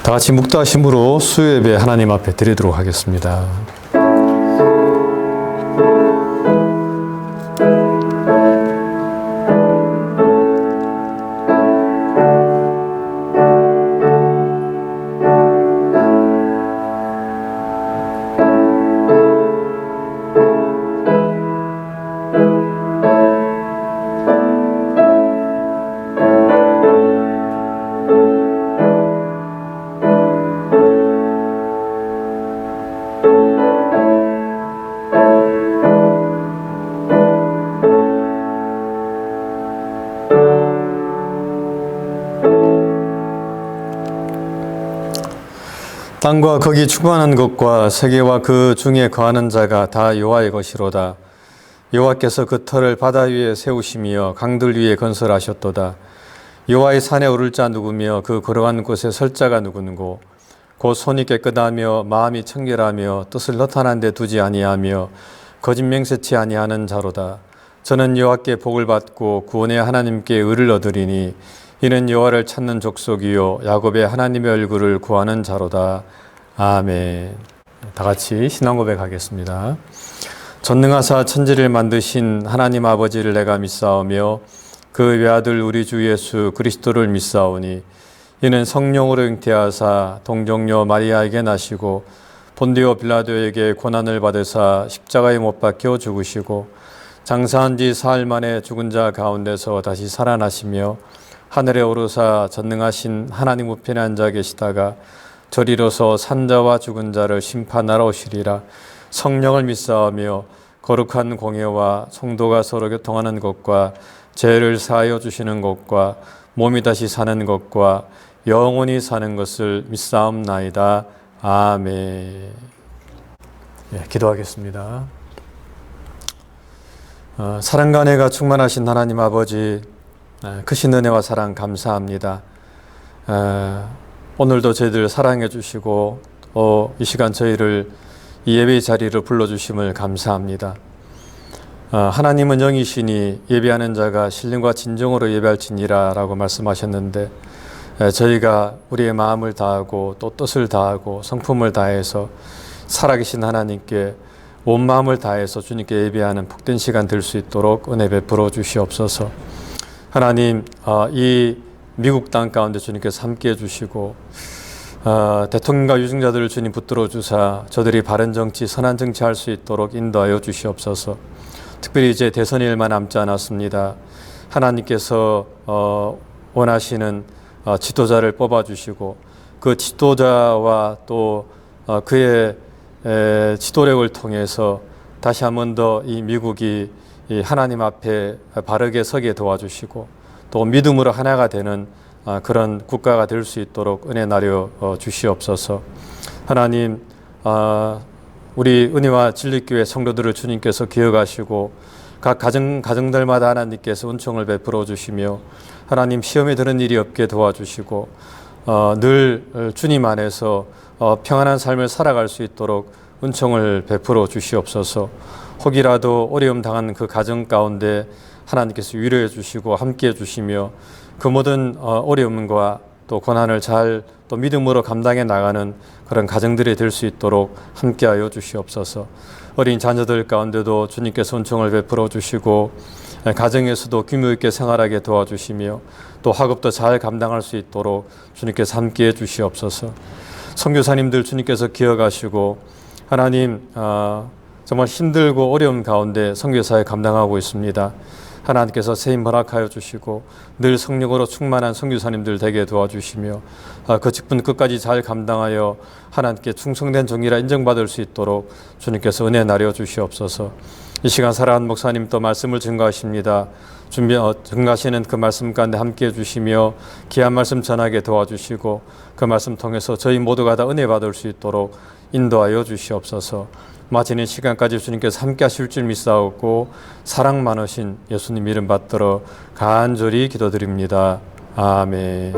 다 같이 묵다심으로 수요예배 하나님 앞에 드리도록 하겠습니다. 땅과 거기 충만한 것과 세계와 그 중에 거하는 자가 다 여호와의 것이로다. 여호와께서 그 터를 바다 위에 세우시며 강들 위에 건설하셨도다. 여호와의 산에 오를 자 누구며 그 걸어간 곳에 설 자가 누구는고. 곧 손이 깨끗하며 마음이 청결하며 뜻을 허탄한 데 두지 아니하며 거짓 맹세치 아니하는 자로다. 저는 여호와께 복을 받고 구원의 하나님께 의를 얻으리니 이는 여호와를 찾는 족속이요 야곱의 하나님의 얼굴을 구하는 자로다. 아멘. 다 같이 신앙 고백하겠습니다. 전능하사 천지를 만드신 하나님 아버지를 내가 믿사오며 그 외아들 우리 주 예수 그리스도를 믿사오니 이는 성령으로 잉태하사 동정녀 마리아에게 나시고 본디오 빌라도에게 고난을 받으사 십자가에 못 박혀 죽으시고 장사한 지 사흘 만에 죽은 자 가운데서 다시 살아나시며 하늘에 오르사 전능하신 하나님 우편에 앉아 계시다가 저리로서 산자와 죽은 자를 심판하러 오시리라. 성령을 믿사오며 거룩한 공예와 성도가 서로 교통하는 것과 죄를 사하여 주시는 것과 몸이 다시 사는 것과 영원히 사는 것을 믿사옵나이다. 아멘. 기도하겠습니다. 사랑과 은혜가 충만하신 하나님 아버지, 크신 은혜와 사랑 감사합니다. 오늘도 저희들 사랑해 주시고 이 시간 저희를 이 예배의 자리로 불러주심을 감사합니다. 하나님은 영이시니 예배하는 자가 신령과 진정으로 예배할지니라 라고 말씀하셨는데 저희가 우리의 마음을 다하고 또 뜻을 다하고 성품을 다해서 살아계신 하나님께 온 마음을 다해서 주님께 예배하는 복된 시간 될 수 있도록 은혜 베풀어 주시옵소서. 하나님, 이 미국 땅 가운데 주님께서 함께해 주시고 대통령과 유승자들을 주님 붙들어 주사 저들이 바른 정치, 선한 정치할 수 있도록 인도하여 주시옵소서. 특별히 이제 대선이 얼마 남지 않았습니다. 하나님께서 원하시는 지도자를 뽑아 주시고 그 지도자와 또 그의 지도력을 통해서 다시 한 번 더 이 미국이 이 하나님 앞에 바르게 서게 도와주시고 또 믿음으로 하나가 되는 그런 국가가 될 수 있도록 은혜 나려 주시옵소서. 하나님, 우리 은혜와 진리교회 성도들을 주님께서 기억하시고 각 가정들마다 하나님께서 은총을 베풀어 주시며 하나님 시험에 드는 일이 없게 도와주시고 늘 주님 안에서 평안한 삶을 살아갈 수 있도록 은총을 베풀어 주시옵소서. 혹이라도 어려움 당한 그 가정 가운데 하나님께서 위로해 주시고 함께해 주시며 그 모든 어려움과 또 고난을 잘 또 믿음으로 감당해 나가는 그런 가정들이 될 수 있도록 함께하여 주시옵소서. 어린 자녀들 가운데도 주님께서 은총을 베풀어 주시고 가정에서도 규모 있게 생활하게 도와주시며 또 학업도 잘 감당할 수 있도록 주님께서 함께해 주시옵소서. 선교사님들 주님께서 기억하시고 하나님 정말 힘들고 어려운 가운데 선교사에 감당하고 있습니다. 하나님께서 세임 허락하여 주시고 늘 성령으로 충만한 선교사님들 되게 도와주시며 그 직분 끝까지 잘 감당하여 하나님께 충성된 종이라 인정받을 수 있도록 주님께서 은혜 나려 주시옵소서. 이 시간 사랑하는 목사님 또 말씀을 증거하십니다. 증거하시는 그 말씀 가운데 함께해 주시며 귀한 말씀 전하게 도와주시고 그 말씀 통해서 저희 모두가 다 은혜 받을 수 있도록 인도하여 주시옵소서. 마치는 시간까지 주님께서 함께 하실 줄 믿사오고 사랑 많으신 예수님 이름 받들어 간절히 기도드립니다. 아멘.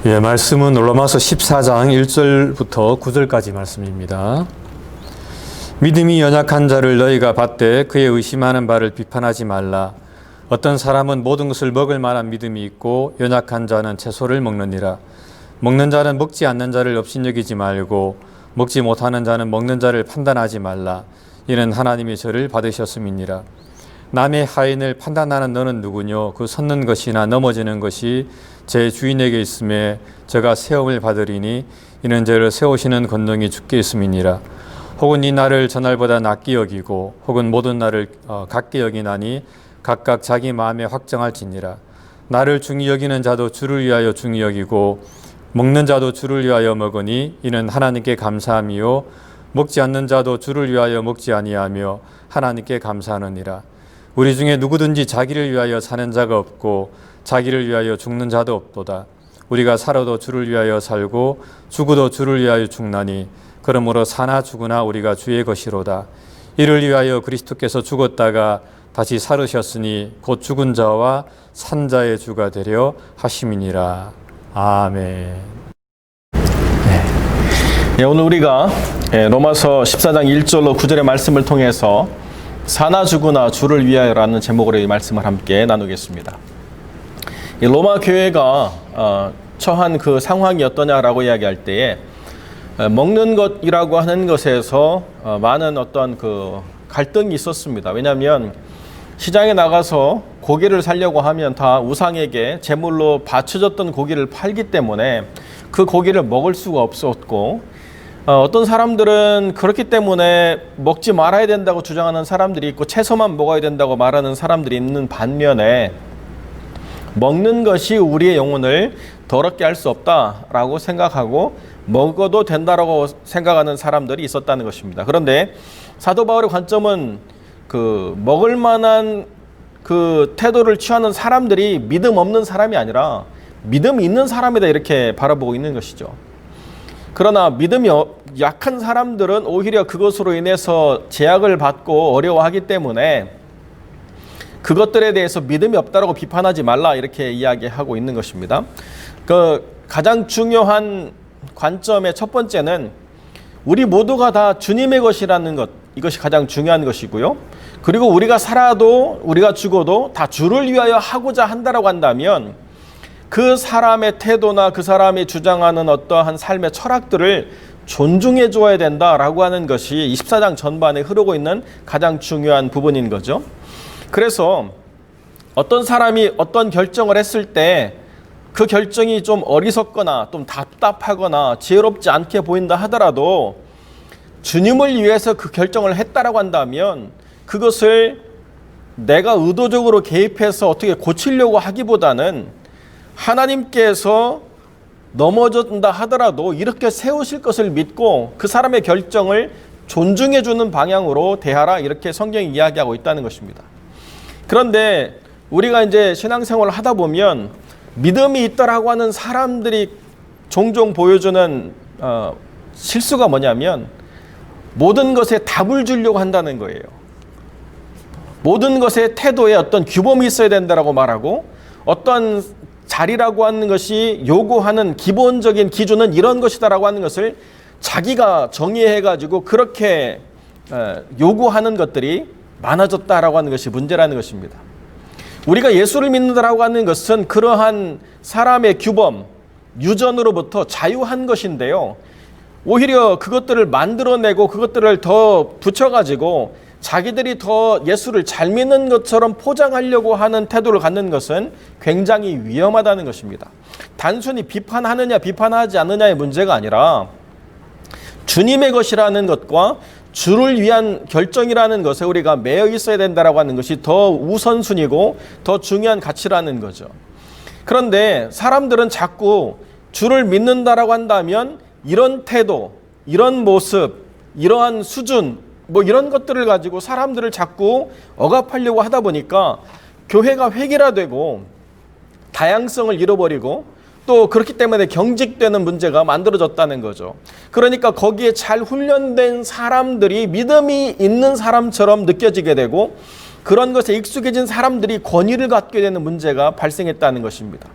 예, 말씀은 로마서 14장 1절부터 9절까지 말씀입니다. 믿음이 연약한 자를 너희가 받되 그의 의심하는 바를 비판하지 말라. 어떤 사람은 모든 것을 먹을 만한 믿음이 있고 연약한 자는 채소를 먹느니라. 먹는 자는 먹지 않는 자를 업신여기지 말고 먹지 못하는 자는 먹는 자를 판단하지 말라. 이는 하나님이 저를 받으셨음이니라. 남의 하인을 판단하는 너는 누구뇨? 그 섰는 것이나 넘어지는 것이 제 주인에게 있음에 저가 세움을 받으리니 이는 저를 세우시는 권능이 주께 있음이니라. 혹은 이 날을 저날보다 낫게 여기고 혹은 모든 날을 같게 여기나니 각각 자기 마음에 확정할지니라. 나를 중히 여기는 자도 주를 위하여 중히 여기고 먹는 자도 주를 위하여 먹으니 이는 하나님께 감사함이요 먹지 않는 자도 주를 위하여 먹지 아니하며 하나님께 감사하느니라. 우리 중에 누구든지 자기를 위하여 사는 자가 없고 자기를 위하여 죽는 자도 없도다. 우리가 살아도 주를 위하여 살고 죽어도 주를 위하여 죽나니 그러므로 사나 죽으나 우리가 주의 것이로다. 이를 위하여 그리스도께서 죽었다가 다시 살으셨으니 곧 죽은 자와 산 자의 주가 되려 하심이니라. 아멘. 네, 오늘 우리가 로마서 14장 1절로 9절의 말씀을 통해서 사나 죽으나 주를 위하여라는 제목으로 이 말씀을 함께 나누겠습니다. 이 로마 교회가 처한 그 상황이 어떠냐라고 이야기할 때에 먹는 것이라고 하는 것에서 많은 어떤 그 갈등이 있었습니다. 왜냐하면 시장에 나가서 고기를 사려고 하면 다 우상에게 제물로 바쳐졌던 고기를 팔기 때문에 그 고기를 먹을 수가 없었고, 어떤 사람들은 그렇기 때문에 먹지 말아야 된다고 주장하는 사람들이 있고 채소만 먹어야 된다고 말하는 사람들이 있는 반면에 먹는 것이 우리의 영혼을 더럽게 할 수 없다라고 생각하고 먹어도 된다라고 생각하는 사람들이 있었다는 것입니다. 그런데 사도 바울의 관점은 그 먹을 만한 그 태도를 취하는 사람들이 믿음 없는 사람이 아니라 믿음 있는 사람이다 이렇게 바라보고 있는 것이죠. 그러나 믿음이 약한 사람들은 오히려 그것으로 인해서 제약을 받고 어려워하기 때문에 그것들에 대해서 믿음이 없다라고 비판하지 말라 이렇게 이야기하고 있는 것입니다. 그 가장 중요한 관점의 첫 번째는 우리 모두가 다 주님의 것이라는 것, 이것이 가장 중요한 것이고요. 그리고 우리가 살아도 우리가 죽어도 다 주를 위하여 하고자 한다라고 한다면 그 사람의 태도나 그 사람이 주장하는 어떠한 삶의 철학들을 존중해 줘야 된다라고 하는 것이 24장 전반에 흐르고 있는 가장 중요한 부분인 거죠. 그래서 어떤 사람이 어떤 결정을 했을 때 그 결정이 좀 어리석거나 좀 답답하거나 지혜롭지 않게 보인다 하더라도 주님을 위해서 그 결정을 했다라고 한다면 그것을 내가 의도적으로 개입해서 어떻게 고치려고 하기보다는 하나님께서 넘어졌다 하더라도 이렇게 세우실 것을 믿고 그 사람의 결정을 존중해 주는 방향으로 대하라 이렇게 성경이 이야기하고 있다는 것입니다. 그런데 우리가 이제 신앙생활을 하다 보면 믿음이 있다라고 하는 사람들이 종종 보여주는 실수가 뭐냐면 모든 것에 답을 주려고 한다는 거예요. 모든 것의 태도에 어떤 규범이 있어야 된다라고 말하고 어떤 자리라고 하는 것이 요구하는 기본적인 기준은 이런 것이다라고 하는 것을 자기가 정의해가지고 그렇게 요구하는 것들이 많아졌다라고 하는 것이 문제라는 것입니다. 우리가 예수를 믿는다라고 하는 것은 그러한 사람의 규범, 유전으로부터 자유한 것인데요. 오히려 그것들을 만들어내고 그것들을 더 붙여가지고 자기들이 더 예수를 잘 믿는 것처럼 포장하려고 하는 태도를 갖는 것은 굉장히 위험하다는 것입니다. 단순히 비판하느냐 비판하지 않느냐의 문제가 아니라 주님의 것이라는 것과 주를 위한 결정이라는 것에 우리가 매여 있어야 된다라고 하는 것이 더 우선순위고 더 중요한 가치라는 거죠. 그런데 사람들은 자꾸 주를 믿는다라고 한다면 이런 태도, 이런 모습, 이러한 수준 뭐 이런 것들을 가지고 사람들을 자꾸 억압하려고 하다 보니까 교회가 획일화되고 다양성을 잃어버리고 또 그렇기 때문에 경직되는 문제가 만들어졌다는 거죠. 그러니까 거기에 잘 훈련된 사람들이 믿음이 있는 사람처럼 느껴지게 되고 그런 것에 익숙해진 사람들이 권위를 갖게 되는 문제가 발생했다는 것입니다.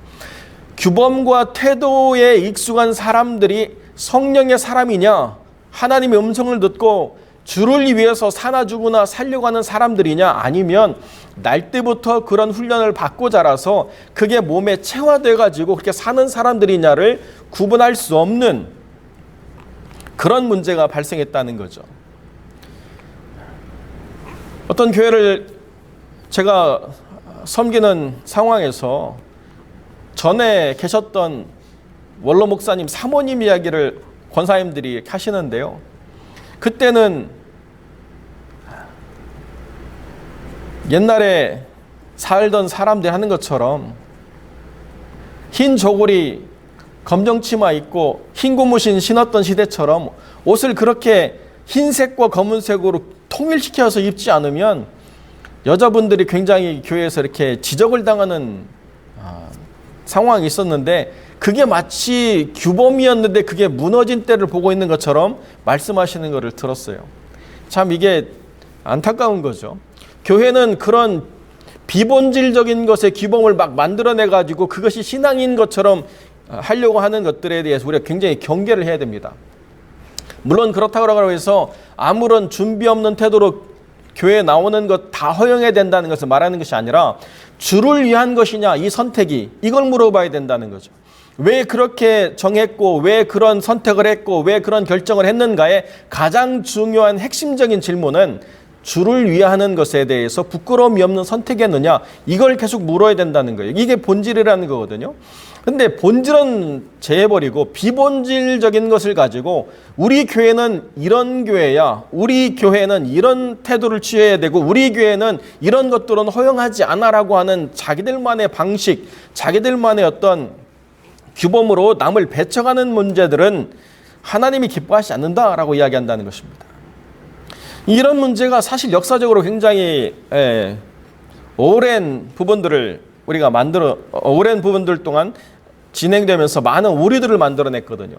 규범과 태도에 익숙한 사람들이 성령의 사람이냐, 하나님의 음성을 듣고 주를 위해서 사나 죽으나 살려고 하는 사람들이냐, 아니면 날 때부터 그런 훈련을 받고 자라서 그게 몸에 체화돼 가지고 그렇게 사는 사람들이냐를 구분할 수 없는 그런 문제가 발생했다는 거죠. 어떤 교회를 제가 섬기는 상황에서 전에 계셨던 원로 목사님, 사모님 이야기를 권사님들이 하시는데요. 그때는 옛날에 살던 사람들이 하는 것처럼 흰 저고리, 검정 치마 입고 흰 고무신 신었던 시대처럼 옷을 그렇게 흰색과 검은색으로 통일시켜서 입지 않으면 여자분들이 굉장히 교회에서 이렇게 지적을 당하는 상황이 있었는데, 그게 마치 규범이었는데 그게 무너진 때를 보고 있는 것처럼 말씀하시는 것을 들었어요. 참 이게 안타까운 거죠. 교회는 그런 비본질적인 것의 규범을 막 만들어내 가지고 그것이 신앙인 것처럼 하려고 하는 것들에 대해서 우리가 굉장히 경계를 해야 됩니다. 물론 그렇다고 해서 아무런 준비 없는 태도로 교회에 나오는 것 다 허용해야 된다는 것을 말하는 것이 아니라, 주를 위한 것이냐, 이 선택이, 이걸 물어봐야 된다는 거죠. 왜 그렇게 정했고, 왜 그런 선택을 했고, 왜 그런 결정을 했는가의 가장 중요한 핵심적인 질문은 주를 위하는 것에 대해서 부끄러움이 없는 선택이었느냐, 이걸 계속 물어야 된다는 거예요. 이게 본질이라는 거거든요. 근데 본질은 제해버리고 비본질적인 것을 가지고 우리 교회는 이런 교회야, 우리 교회는 이런 태도를 취해야 되고 우리 교회는 이런 것들은 허용하지 않아라고 하는 자기들만의 방식, 자기들만의 어떤 규범으로 남을 배척하는 문제들은 하나님이 기뻐하지 않는다라고 이야기한다는 것입니다. 이런 문제가 사실 역사적으로 굉장히 오랜 부분들을 우리가 오랜 부분들 동안 진행되면서 많은 오류들을 만들어냈거든요.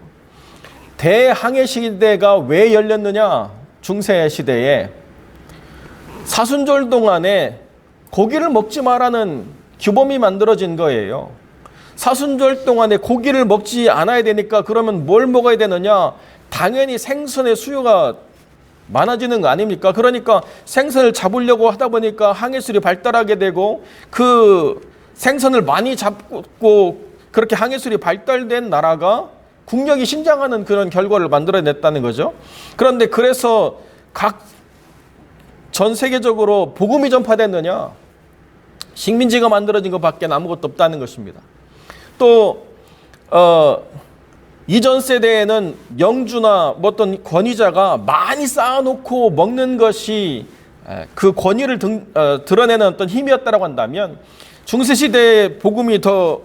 대항해 시대가 왜 열렸느냐? 중세 시대에 사순절 동안에 고기를 먹지 말라는 규범이 만들어진 거예요. 사순절 동안에 고기를 먹지 않아야 되니까 그러면 뭘 먹어야 되느냐? 당연히 생선의 수요가 많아지는 거 아닙니까? 그러니까 생선을 잡으려고 하다 보니까 항해술이 발달하게 되고, 그 생선을 많이 잡고 그렇게 항해술이 발달된 나라가 국력이 신장하는 그런 결과를 만들어냈다는 거죠. 그런데 그래서 전 세계적으로 복음이 전파됐느냐? 식민지가 만들어진 것밖에 아무것도 없다는 것입니다. 또 이전 세대에는 영주나 어떤 권위자가 많이 쌓아놓고 먹는 것이 그 권위를 드러내는 어떤 힘이었다고 한다면, 중세시대의 복음이 더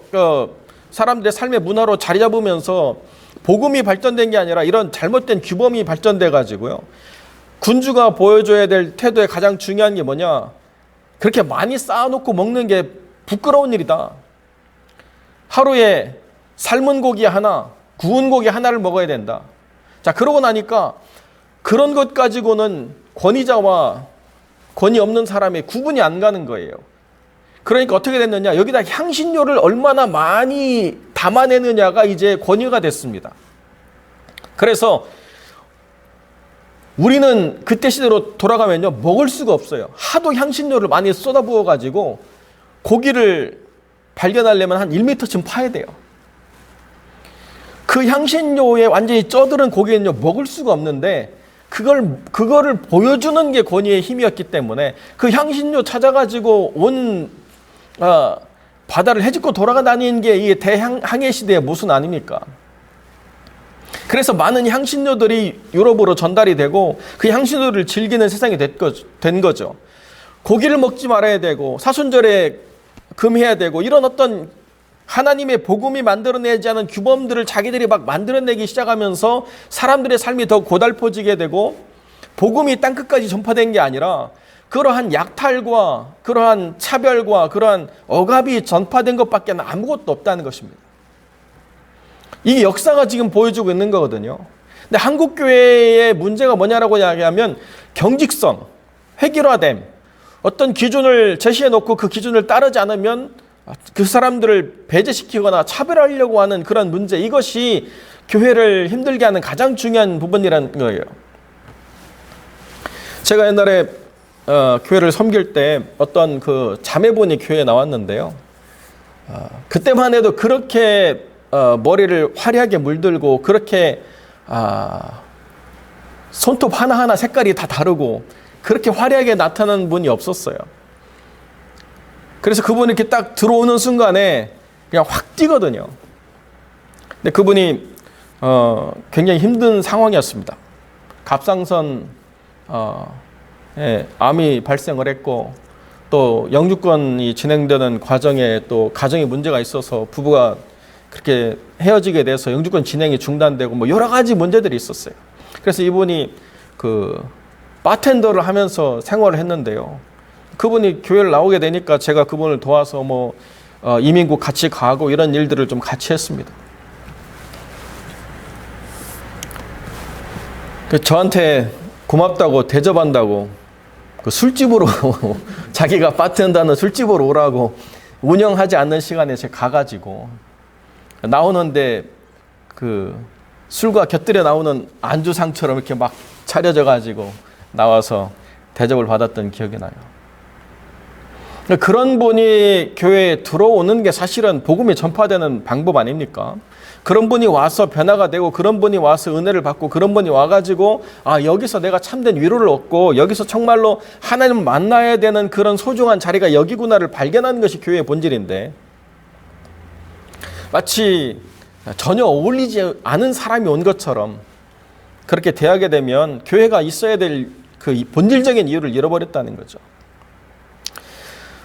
사람들의 삶의 문화로 자리 잡으면서 복음이 발전된 게 아니라 이런 잘못된 규범이 발전돼 가지고요, 군주가 보여줘야 될 태도의 가장 중요한 게 뭐냐? 그렇게 많이 쌓아놓고 먹는 게 부끄러운 일이다. 하루에 삶은 고기 하나, 구운 고기 하나를 먹어야 된다. 자, 그러고 나니까 그런 것 가지고는 권위자와 권위 없는 사람의 구분이 안 가는 거예요. 그러니까 어떻게 됐느냐? 여기다 향신료를 얼마나 많이 담아내느냐가 이제 권위가 됐습니다. 그래서 우리는 그때 시대로 돌아가면요, 먹을 수가 없어요. 하도 향신료를 많이 쏟아부어 가지고 고기를 발견하려면 한 1m쯤 파야 돼요. 그 향신료에 완전히 쪄들은 고기는요, 먹을 수가 없는데, 그거를 보여주는 게 권위의 힘이었기 때문에 그 향신료 찾아가지고 온 바다를 헤집고 돌아다니는 게 이 대항해 시대의 모순 아닙니까? 그래서 많은 향신료들이 유럽으로 전달이 되고 그 향신료를 즐기는 세상이 된 거죠. 고기를 먹지 말아야 되고 사순절에 금해야 되고, 이런 어떤 하나님의 복음이 만들어내지 않은 규범들을 자기들이 막 만들어내기 시작하면서 사람들의 삶이 더 고달퍼지게 되고, 복음이 땅끝까지 전파된 게 아니라 그러한 약탈과 그러한 차별과 그러한 억압이 전파된 것밖에 아무것도 없다는 것입니다. 이 역사가 지금 보여주고 있는 거거든요. 근데 한국 교회의 문제가 뭐냐라고 이야기하면 경직성, 획일화됨, 어떤 기준을 제시해 놓고 그 기준을 따르지 않으면 그 사람들을 배제시키거나 차별하려고 하는 그런 문제, 이것이 교회를 힘들게 하는 가장 중요한 부분이라는 거예요. 제가 옛날에 교회를 섬길 때 어떤 그 자매분이 교회에 나왔는데요. 그때만 해도 그렇게 머리를 화려하게 물들고 그렇게 손톱 하나하나 색깔이 다 다르고 그렇게 화려하게 나타나는 분이 없었어요. 그래서 그분이 이렇게 딱 들어오는 순간에 그냥 확 뛰거든요. 근데 그분이 굉장히 힘든 상황이었습니다. 갑상선 암이 발생을 했고, 또 영주권이 진행되는 과정에 또 가정에 문제가 있어서 부부가 그렇게 헤어지게 돼서 영주권 진행이 중단되고 뭐 여러 가지 문제들이 있었어요. 그래서 이분이 그 바텐더를 하면서 생활을 했는데요. 그분이 교회를 나오게 되니까 제가 그분을 도와서 뭐 이민국 같이 가고 이런 일들을 좀 같이 했습니다. 저한테 고맙다고 대접한다고 그 술집으로 자기가 바텐더는 술집으로 오라고 운영하지 않는 시간에 제가 가가지고 나오는데 그 술과 곁들여 나오는 안주상처럼 이렇게 막 차려져 가지고 나와서 대접을 받았던 기억이 나요. 그런 분이 교회에 들어오는 게 사실은 복음이 전파되는 방법 아닙니까? 그런 분이 와서 변화가 되고, 그런 분이 와서 은혜를 받고, 그런 분이 와가지고 여기서 내가 참된 위로를 얻고 여기서 정말로 하나님을 만나야 되는 그런 소중한 자리가 여기구나를 발견하는 것이 교회의 본질인데, 마치 전혀 어울리지 않은 사람이 온 것처럼 그렇게 대하게 되면 교회가 있어야 될 그 본질적인 이유를 잃어버렸다는 거죠.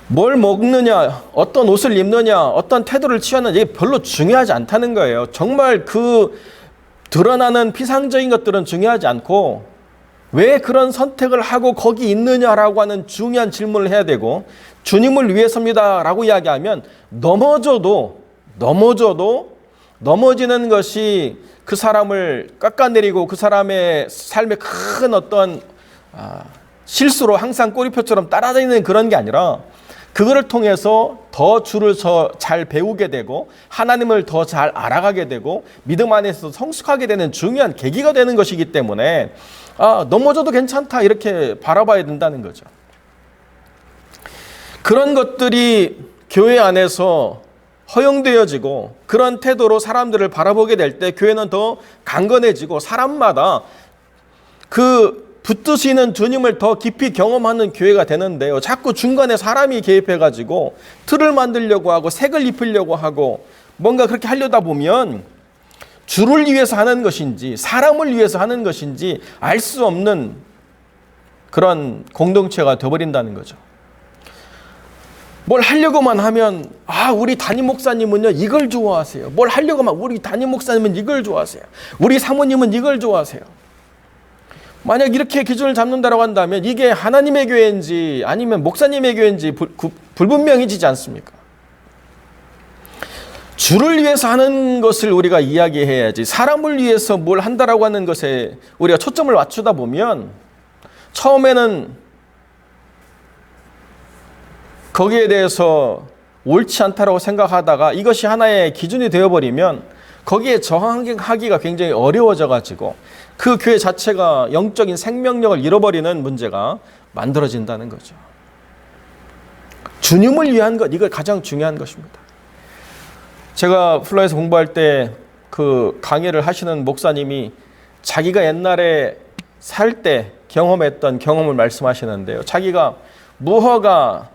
뭘 먹느냐, 어떤 옷을 입느냐, 어떤 태도를 취하느냐, 이게 별로 중요하지 않다는 거예요. 정말 그 드러나는 피상적인 것들은 중요하지 않고, 왜 그런 선택을 하고 거기 있느냐라고 하는 중요한 질문을 해야 되고, 주님을 위해서입니다라고 이야기하면 넘어지는 것이 그 사람을 깎아내리고 그 사람의 삶에 큰 어떤 실수로 항상 꼬리표처럼 따라다니는 그런 게 아니라, 그거를 통해서 더 주를 잘 배우게 되고 하나님을 더 잘 알아가게 되고 믿음 안에서 성숙하게 되는 중요한 계기가 되는 것이기 때문에 넘어져도 괜찮다 이렇게 바라봐야 된다는 거죠. 그런 것들이 교회 안에서 허용되어지고 그런 태도로 사람들을 바라보게 될 때 교회는 더 강건해지고 사람마다 그 붙드시는 주님을 더 깊이 경험하는 교회가 되는데요. 자꾸 중간에 사람이 개입해가지고 틀을 만들려고 하고 색을 입히려고 하고 뭔가 그렇게 하려다 보면 주를 위해서 하는 것인지 사람을 위해서 하는 것인지 알 수 없는 그런 공동체가 되어버린다는 거죠. 뭘 하려고만 하면 우리 담임 목사님은요 이걸 좋아하세요. 뭘 하려고만 우리 담임 목사님은 이걸 좋아하세요. 우리 사모님은 이걸 좋아하세요. 만약 이렇게 기준을 잡는다고 한다면 이게 하나님의 교회인지 아니면 목사님의 교회인지 불분명해지지 않습니까? 주를 위해서 하는 것을 우리가 이야기해야지, 사람을 위해서 뭘 한다라고 하는 것에 우리가 초점을 맞추다 보면 처음에는 거기에 대해서 옳지 않다라고 생각하다가 이것이 하나의 기준이 되어버리면 거기에 저항하기가 굉장히 어려워져 가지고 그 교회 자체가 영적인 생명력을 잃어버리는 문제가 만들어진다는 거죠. 주님을 위한 것, 이거 가장 중요한 것입니다. 제가 플라에서 공부할 때 그 강의를 하시는 목사님이 자기가 옛날에 살 때 경험했던 경험을 말씀하시는데요. 자기가 무허가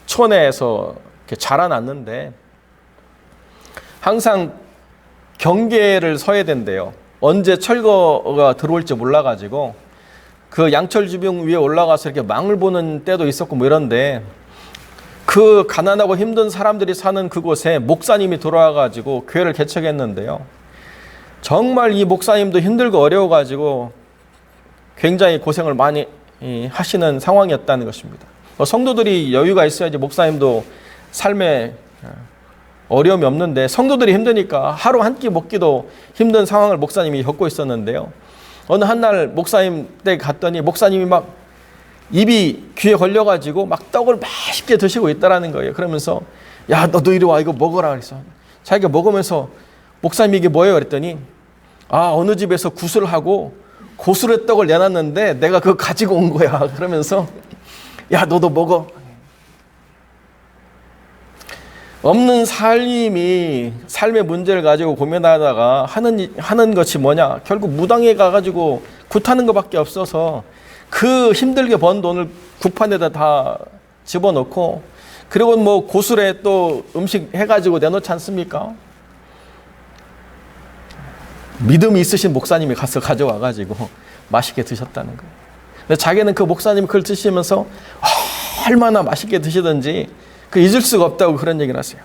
촌에서 이렇게 자라났는데 항상 경계를 서야 된대요. 언제 철거가 들어올지 몰라가지고 그 양철지붕 위에 올라가서 이렇게 망을 보는 때도 있었고 뭐 이런데, 그 가난하고 힘든 사람들이 사는 그곳에 목사님이 들어와가지고 교회를 개척했는데요. 정말 이 목사님도 힘들고 어려워가지고 굉장히 고생을 많이 하시는 상황이었다는 것입니다. 성도들이 여유가 있어야지 목사님도 삶에 어려움이 없는데, 성도들이 힘드니까 하루 한 끼 먹기도 힘든 상황을 목사님이 겪고 있었는데요. 어느 한 날 목사님 댁에 갔더니 목사님이 막 입이 귀에 걸려가지고 막 떡을 맛있게 드시고 있다라는 거예요. 그러면서 야, 너도 이리 와, 이거 먹어라 그래서 자기가 먹으면서 목사님 이게 뭐예요? 그랬더니 어느 집에서 구슬을 하고 고수의 떡을 내놨는데 내가 그거 가지고 온 거야. 그러면서 야, 너도 먹어. 없는 삶이 삶의 문제를 가지고 고민하다가 하는 것이 뭐냐? 결국 무당에 가가지고 굿하는 것밖에 없어서 그 힘들게 번 돈을 국판에다 다 집어넣고 그리고 뭐 고술에 또 음식 해가지고 내놓지 않습니까? 믿음이 있으신 목사님이 가서 가져와가지고 맛있게 드셨다는 거예요. 근데 자기는 그 목사님이 그걸 드시면서 얼마나 맛있게 드시든지 그 잊을 수가 없다고 그런 얘기를 하세요.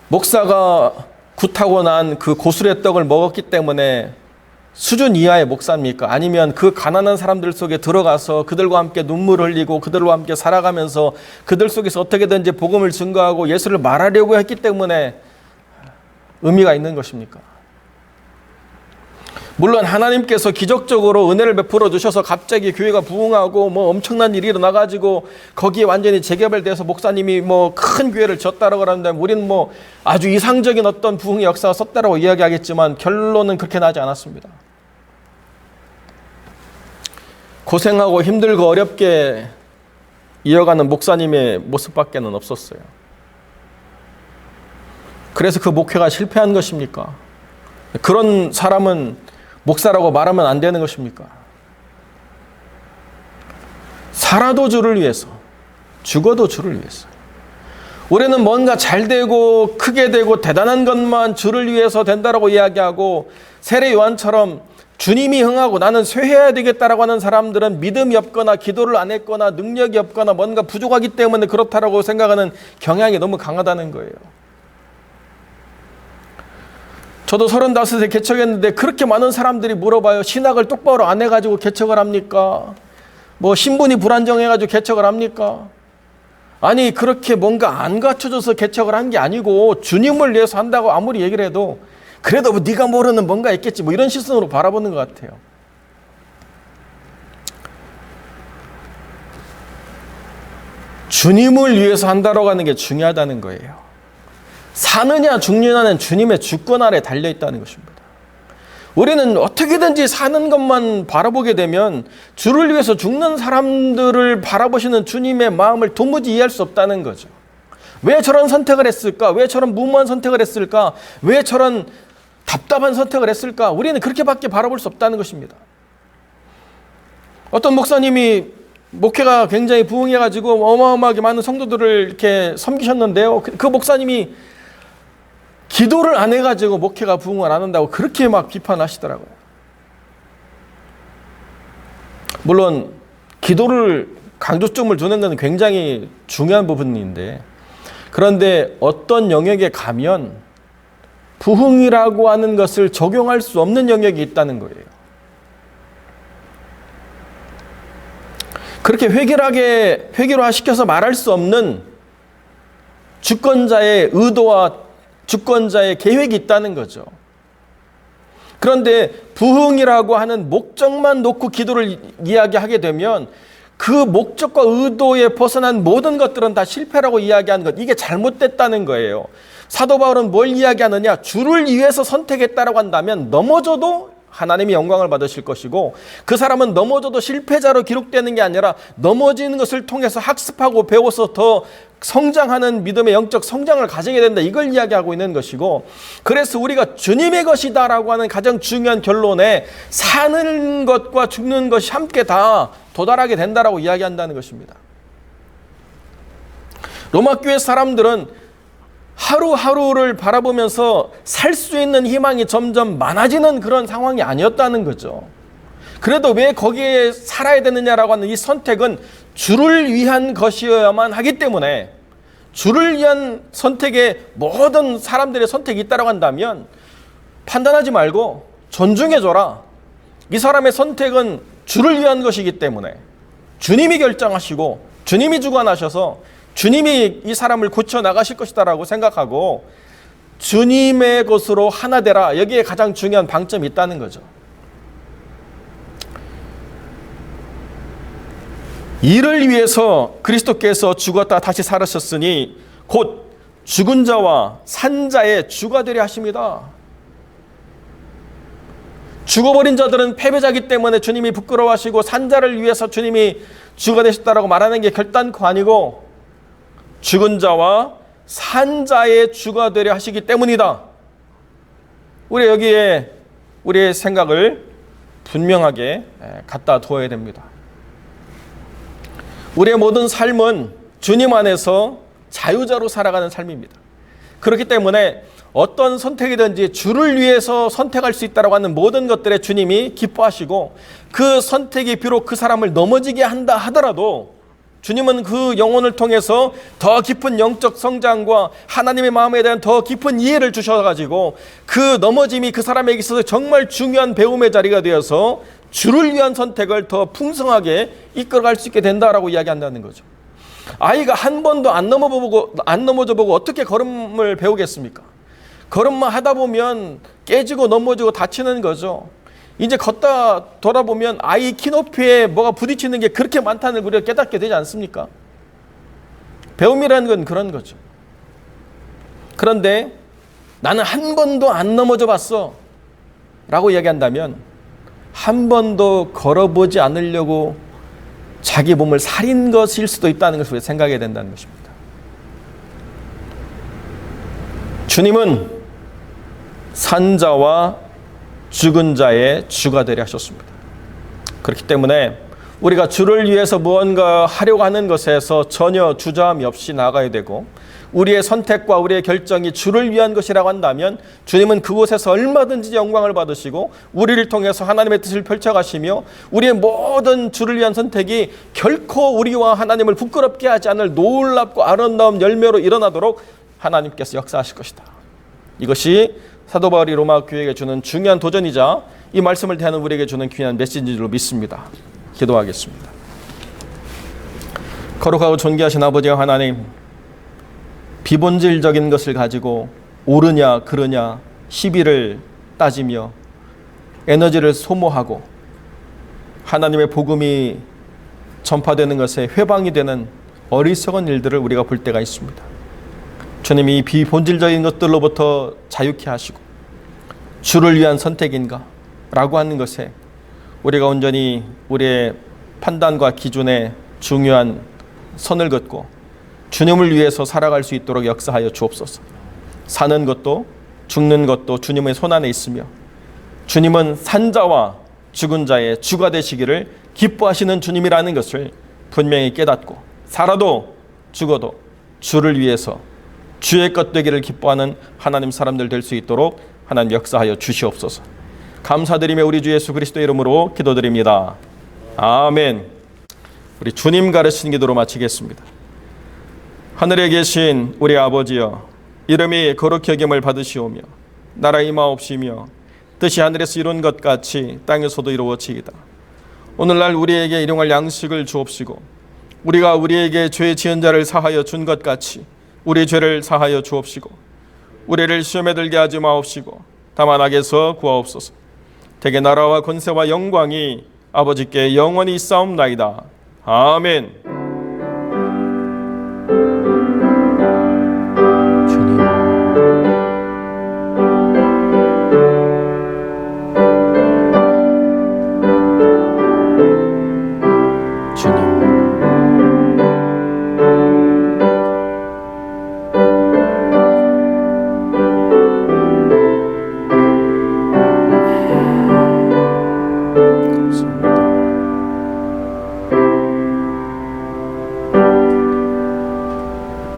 목사가 굿하고 난 그 고술의 떡을 먹었기 때문에 수준 이하의 목사입니까? 아니면 그 가난한 사람들 속에 들어가서 그들과 함께 눈물을 흘리고 그들과 함께 살아가면서 그들 속에서 어떻게든지 복음을 증거하고 예수를 말하려고 했기 때문에 의미가 있는 것입니까? 물론 하나님께서 기적적으로 은혜를 베풀어 주셔서 갑자기 교회가 부흥하고 뭐 엄청난 일이 일어나가지고 거기에 완전히 재개발돼서 목사님이 뭐 큰 교회를 졌다라고 하는데 우리는 뭐 아주 이상적인 어떤 부흥의 역사가 썼다라고 이야기하겠지만 결론은 그렇게 나지 않았습니다. 고생하고 힘들고 어렵게 이어가는 목사님의 모습밖에는 없었어요. 그래서 그 목회가 실패한 것입니까? 그런 사람은 목사라고 말하면 안 되는 것입니까? 살아도 주를 위해서, 죽어도 주를 위해서. 우리는 뭔가 잘 되고 크게 되고 대단한 것만 주를 위해서 된다라고 이야기하고 세례 요한처럼 주님이 흥하고 나는 쇠해야 되겠다라고 하는 사람들은 믿음이 없거나 기도를 안 했거나 능력이 없거나 뭔가 부족하기 때문에 그렇다라고 생각하는 경향이 너무 강하다는 거예요. 저도 35에 개척했는데 그렇게 많은 사람들이 물어봐요. 신학을 똑바로 안 해가지고 개척을 합니까? 뭐 신분이 불안정해가지고 개척을 합니까? 아니 그렇게 뭔가 안 갖춰져서 개척을 한 게 아니고 주님을 위해서 한다고 아무리 얘기를 해도 그래도 뭐 네가 모르는 뭔가 있겠지 뭐 이런 시선으로 바라보는 것 같아요. 주님을 위해서 한다라고 하는 게 중요하다는 거예요. 사느냐 죽느냐는 주님의 주권 아래 달려있다는 것입니다. 우리는 어떻게든지 사는 것만 바라보게 되면 주를 위해서 죽는 사람들을 바라보시는 주님의 마음을 도무지 이해할 수 없다는 거죠. 왜 저런 선택을 했을까? 왜 저런 무모한 선택을 했을까? 왜 저런 답답한 선택을 했을까? 우리는 그렇게밖에 바라볼 수 없다는 것입니다. 어떤 목사님이 목회가 굉장히 부흥해가지고 어마어마하게 많은 성도들을 이렇게 섬기셨는데요. 그 목사님이 기도를 안 해가지고 목회가 부흥을 안 한다고 그렇게 막 비판하시더라고요. 물론 기도를 강조점을 두는 것은 굉장히 중요한 부분인데 그런데 어떤 영역에 가면 부흥이라고 하는 것을 적용할 수 없는 영역이 있다는 거예요. 그렇게 획일화시켜서 말할 수 없는 주권자의 의도와 주권자의 계획이 있다는 거죠. 그런데 부흥이라고 하는 목적만 놓고 기도를 이야기하게 되면 그 목적과 의도에 벗어난 모든 것들은 다 실패라고 이야기하는 것, 이게 잘못됐다는 거예요. 사도 바울은 뭘 이야기하느냐? 주를 위해서 선택했다라고 한다면 넘어져도 하나님이 영광을 받으실 것이고 그 사람은 넘어져도 실패자로 기록되는 게 아니라 넘어지는 것을 통해서 학습하고 배워서 더 성장하는 믿음의 영적 성장을 가지게 된다. 이걸 이야기하고 있는 것이고 그래서 우리가 주님의 것이다라고 하는 가장 중요한 결론에 사는 것과 죽는 것이 함께 다 도달하게 된다라고 이야기한다는 것입니다. 로마 교회 사람들은 하루하루를 바라보면서 살 수 있는 희망이 점점 많아지는 그런 상황이 아니었다는 거죠. 그래도 왜 거기에 살아야 되느냐라고 하는 이 선택은 주를 위한 것이어야만 하기 때문에 주를 위한 선택에 모든 사람들의 선택이 있다고 한다면 판단하지 말고 존중해줘라. 이 사람의 선택은 주를 위한 것이기 때문에 주님이 결정하시고 주님이 주관하셔서 주님이 이 사람을 고쳐나가실 것이다라고 생각하고 주님의 것으로 하나 되라. 여기에 가장 중요한 방점이 있다는 거죠. 이를 위해서 그리스도께서 죽었다 다시 살으셨으니 곧 죽은 자와 산 자의 주가 되려 하십니다. 죽어버린 자들은 패배자이기 때문에 주님이 부끄러워하시고 산 자를 위해서 주님이 주가 되셨다라고 말하는 게 결단코 아니고 죽은 자와 산 자의 주가 되려 하시기 때문이다. 우리 여기에 우리의 생각을 분명하게 갖다 두어야 됩니다. 우리의 모든 삶은 주님 안에서 자유자로 살아가는 삶입니다. 그렇기 때문에 어떤 선택이든지 주를 위해서 선택할 수 있다고 하는 모든 것들에 주님이 기뻐하시고 그 선택이 비록 그 사람을 넘어지게 한다 하더라도 주님은 그 영혼을 통해서 더 깊은 영적 성장과 하나님의 마음에 대한 더 깊은 이해를 주셔가지고 그 넘어짐이 그 사람에게 있어서 정말 중요한 배움의 자리가 되어서 주를 위한 선택을 더 풍성하게 이끌어갈 수 있게 된다라고 이야기한다는 거죠. 아이가 한 번도 안 넘어져 보고 어떻게 걸음을 배우겠습니까? 걸음만 하다 보면 깨지고 넘어지고 다치는 거죠. 이제 걷다 돌아보면 아이 키높이에 뭐가 부딪히는 게 그렇게 많다는 걸 우리가 깨닫게 되지 않습니까? 배움이라는 건 그런 거죠. 그런데 나는 한 번도 안 넘어져 봤어 라고 이야기한다면 한 번도 걸어보지 않으려고 자기 몸을 살인 것일 수도 있다는 것을 생각해야 된다는 것입니다. 주님은 산자와 죽은 자의 주가 되려 하셨습니다. 그렇기 때문에 우리가 주를 위해서 무언가 하려고 하는 것에서 전혀 주저함이 없이 나아가야 되고 우리의 선택과 우리의 결정이 주를 위한 것이라고 한다면 주님은 그곳에서 얼마든지 영광을 받으시고 우리를 통해서 하나님의 뜻을 펼쳐가시며 우리의 모든 주를 위한 선택이 결코 우리와 하나님을 부끄럽게 하지 않을 놀랍고 아름다운 열매로 일어나도록 하나님께서 역사하실 것이다. 이것이 사도 바울이 로마 교회에게 주는 중요한 도전이자 이 말씀을 대하는 우리에게 주는 귀한 메시지인 줄로 믿습니다. 기도하겠습니다. 거룩하고 존귀하신 아버지와 하나님, 비본질적인 것을 가지고 옳으냐 그르냐 시비를 따지며 에너지를 소모하고 하나님의 복음이 전파되는 것에 회방이 되는 어리석은 일들을 우리가 볼 때가 있습니다. 주님이 비본질적인 것들로부터 자유케 하시고 주를 위한 선택인가? 라고 하는 것에 우리가 온전히 우리의 판단과 기준에 중요한 선을 긋고 주님을 위해서 살아갈 수 있도록 역사하여 주옵소서. 사는 것도 죽는 것도 주님의 손안에 있으며 주님은 산자와 죽은 자의 주가 되시기를 기뻐하시는 주님이라는 것을 분명히 깨닫고 살아도 죽어도 주를 위해서 주의 것 되기를 기뻐하는 하나님 사람들 될 수 있도록 하나님 역사하여 주시옵소서. 감사드리며 우리 주 예수 그리스도의 이름으로 기도드립니다. 아멘. 우리 주님 가르치는 기도로 마치겠습니다. 하늘에 계신 우리 아버지여, 이름이 거룩히 여김을 받으시오며 나라 임하옵시며 뜻이 하늘에서 이룬 것 같이 땅에서도 이루어지이다. 오늘날 우리에게 일용할 양식을 주옵시고 우리가 우리에게 죄 지은 자를 사하여 준 것 같이 우리 죄를 사하여 주옵시고 우리를 시험에 들게 하지 마옵시고 다만 악에서 구하옵소서. 대개 나라와 권세와 영광이 아버지께 영원히 있사옵나이다. 아멘.